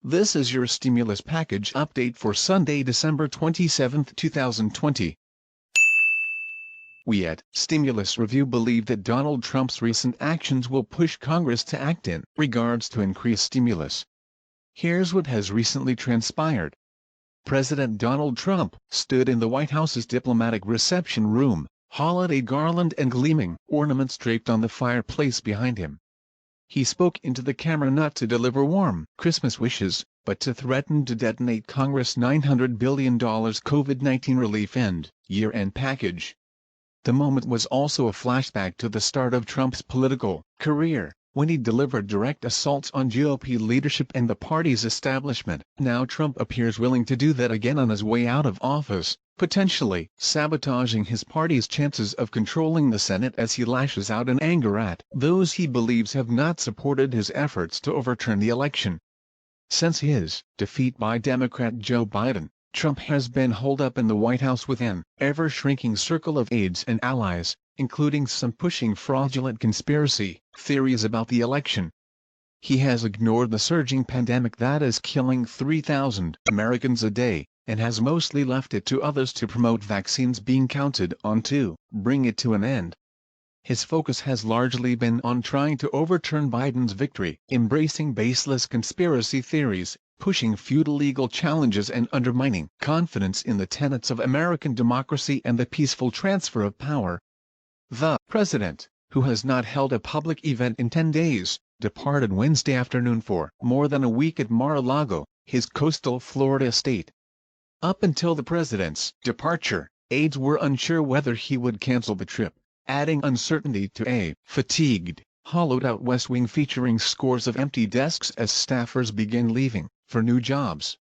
This is your stimulus package update for Sunday, December 27, 2020. We at Stimulus Review believe that Donald Trump's recent actions will push Congress to act in regards to increased stimulus. Here's what has recently transpired. President Donald Trump stood in the White House's diplomatic reception room, holiday garland and gleaming ornaments draped on the fireplace behind him. He spoke into the camera not to deliver warm Christmas wishes, but to threaten to detonate Congress' $900 billion COVID-19 relief and year-end package. The moment was also a flashback to the start of Trump's political career, when he delivered direct assaults on GOP leadership and the party's establishment. Now Trump appears willing to do that again on his way out of office, potentially sabotaging his party's chances of controlling the Senate as he lashes out in anger at those he believes have not supported his efforts to overturn the election. Since his defeat by Democrat Joe Biden, Trump has been holed up in the White House with an ever-shrinking circle of aides and allies, including some pushing fraudulent conspiracy theories about the election. He has ignored the surging pandemic that is killing 3,000 Americans a day, and has mostly left it to others to promote vaccines being counted on to bring it to an end. His focus has largely been on trying to overturn Biden's victory, embracing baseless conspiracy theories, pushing futile legal challenges and undermining confidence in the tenets of American democracy and the peaceful transfer of power. The president, who has not held a public event in 10 days, departed Wednesday afternoon for more than a week at Mar-a-Lago, his coastal Florida estate. Up until the president's departure, aides were unsure whether he would cancel the trip, adding uncertainty to a fatigued, hollowed-out West Wing featuring scores of empty desks as staffers begin leaving for new jobs.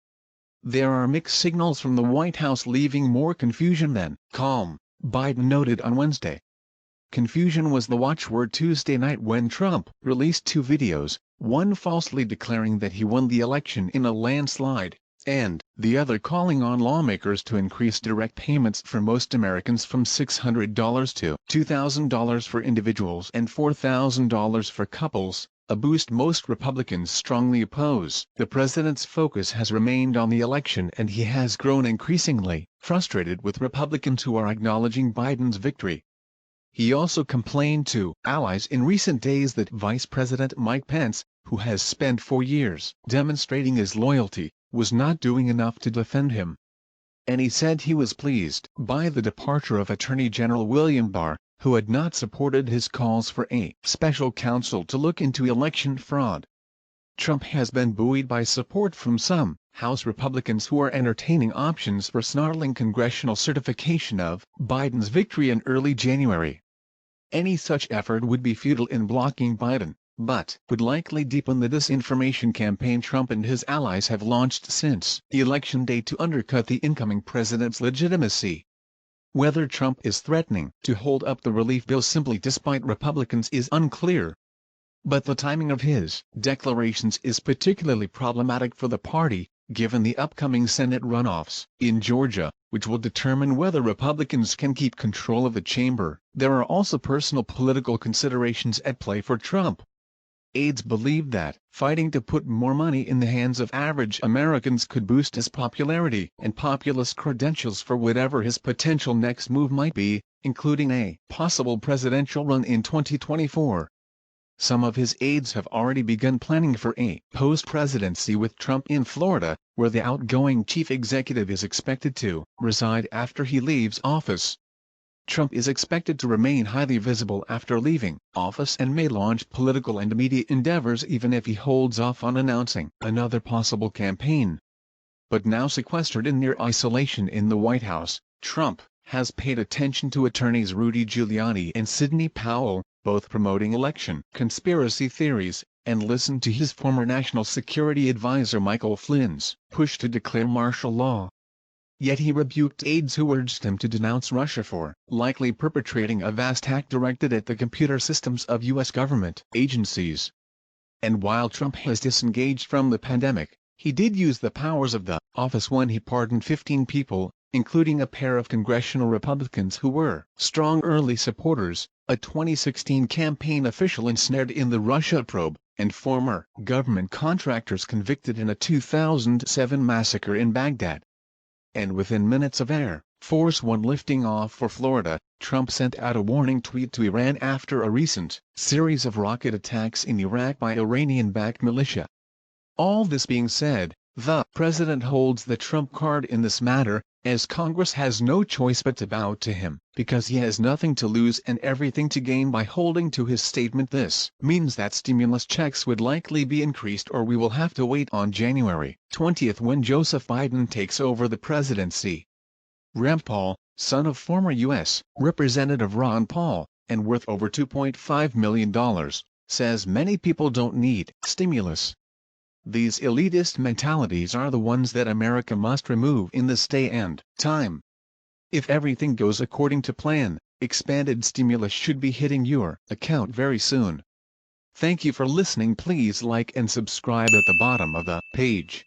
There are mixed signals from the White House, leaving more confusion than calm, Biden noted on Wednesday. Confusion was the watchword Tuesday night when Trump released two videos, one falsely declaring that he won the election in a landslide, and the other calling on lawmakers to increase direct payments for most Americans from $600 to $2,000 for individuals and $4,000 for couples, a boost most Republicans strongly oppose. The president's focus has remained on the election, and he has grown increasingly frustrated with Republicans who are acknowledging Biden's victory. He also complained to allies in recent days that Vice President Mike Pence, who has spent 4 years demonstrating his loyalty, was not doing enough to defend him. And he said he was pleased by the departure of Attorney General William Barr, who had not supported his calls for a special counsel to look into election fraud. Trump has been buoyed by support from some House Republicans who are entertaining options for snarling congressional certification of Biden's victory in early January. Any such effort would be futile in blocking Biden, but would likely deepen the disinformation campaign Trump and his allies have launched since Election Day to undercut the incoming president's legitimacy. Whether Trump is threatening to hold up the relief bill simply despite Republicans is unclear. But the timing of his declarations is particularly problematic for the party, given the upcoming Senate runoffs in Georgia, which will determine whether Republicans can keep control of the chamber. There are also personal political considerations at play for Trump. Aides believe that fighting to put more money in the hands of average Americans could boost his popularity and populist credentials for whatever his potential next move might be, including a possible presidential run in 2024. Some of his aides have already begun planning for a post-presidency with Trump in Florida, where the outgoing chief executive is expected to reside after he leaves office. Trump is expected to remain highly visible after leaving office and may launch political and media endeavors even if he holds off on announcing another possible campaign. But now sequestered in near isolation in the White House, Trump has paid attention to attorneys Rudy Giuliani and Sidney Powell, both promoting election conspiracy theories, and listened to his former National Security Advisor Michael Flynn's push to declare martial law. Yet he rebuked aides who urged him to denounce Russia for likely perpetrating a vast hack directed at the computer systems of U.S. government agencies. And while Trump has disengaged from the pandemic, he did use the powers of the office when he pardoned 15 people, including a pair of congressional Republicans who were strong early supporters, a 2016 campaign official ensnared in the Russia probe, and former government contractors convicted in a 2007 massacre in Baghdad. And within minutes of Air Force One lifting off for Florida, Trump sent out a warning tweet to Iran after a recent series of rocket attacks in Iraq by Iranian-backed militia. All this being said, the president holds the trump card in this matter, as Congress has no choice but to bow to him, because he has nothing to lose and everything to gain by holding to his statement. This means that stimulus checks would likely be increased, or we will have to wait on January 20th when Joseph Biden takes over the presidency. Rand Paul, son of former U.S. Representative Ron Paul, and worth over $2.5 million, says many people don't need stimulus. These elitist mentalities are the ones that America must remove in this day and time. If everything goes according to plan, expanded stimulus should be hitting your account very soon. Thank you for listening. Please like and subscribe at the bottom of the page.